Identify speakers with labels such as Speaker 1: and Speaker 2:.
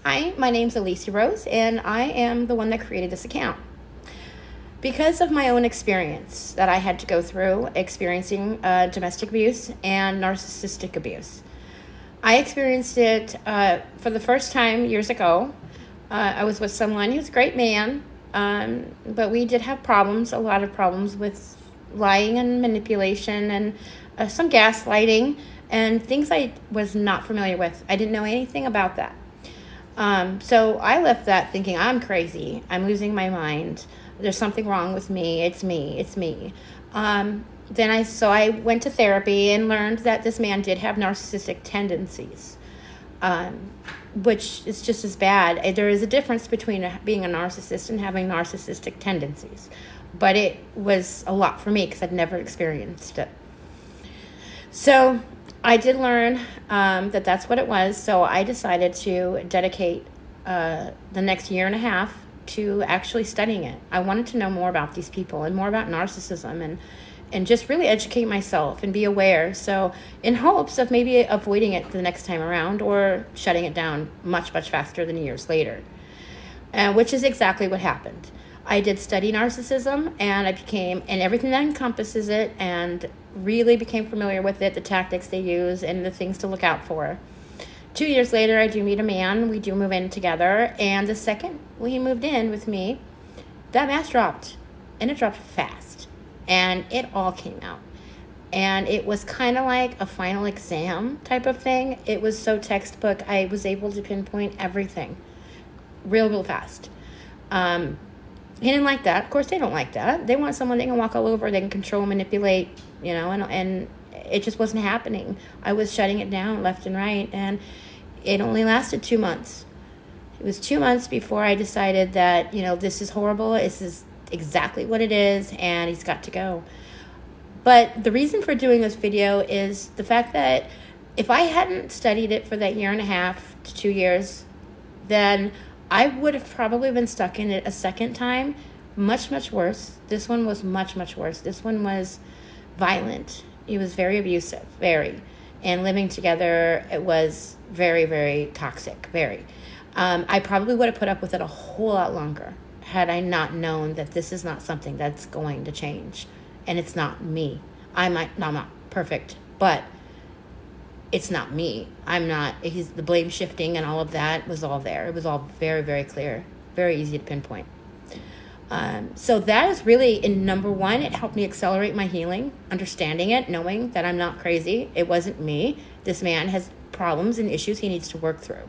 Speaker 1: Hi, my name's Alicia Rose, and I am the one that created this account. Because of my own experience that I had to go through experiencing domestic abuse and narcissistic abuse, I experienced it for the first time years ago. I was with someone who's a great man, but we did have problems, a lot of problems with lying and manipulation and some gaslighting and things I was not familiar with. I didn't know anything about that. So I left that thinking, I'm crazy. I'm losing my mind. There's something wrong with me. It's me. It's me. So I went to therapy and learned that this man did have narcissistic tendencies, which is just as bad. There is a difference between being a narcissist and having narcissistic tendencies. But it was a lot for me because I'd never experienced it. So I did learn that that's what it was, so I decided to dedicate the next year and a half to actually studying it. I wanted to know more about these people and more about narcissism and just really educate myself and be aware, so in hopes of maybe avoiding it the next time around or shutting it down much, much faster than years later, which is exactly what happened. I did study narcissism, and and everything that encompasses it, and really became familiar with it, the tactics they use, and the things to look out for. 2 years later, I do meet a man. We do move in together, and the second he moved in with me, that mask dropped, and it dropped fast, and it all came out. And it was kind of like a final exam type of thing. It was so textbook. I was able to pinpoint everything real fast. He didn't like that. Of course, they don't like that. They want someone they can walk all over, they can control, manipulate, and it just wasn't happening. I was shutting it down left and right, and it only lasted 2 months. It was 2 months before I decided that, this is horrible. This is exactly what it is, and he's got to go. But the reason for doing this video is the fact that if I hadn't studied it for that year and a half to 2 years, then I would have probably been stuck in it a second time, much, much worse. This one was much, much worse. This one was violent. It was very abusive, very. And living together, it was very, very toxic, very. I probably would have put up with it a whole lot longer had I not known that this is not something that's going to change. And it's not me. I'm not perfect, but it's not me. The blame shifting and all of that was all there. It was all very, very clear, very easy to pinpoint. So that is really, in number one, it helped me accelerate my healing, understanding it, knowing that I'm not crazy. It wasn't me. This man has problems and issues he needs to work through.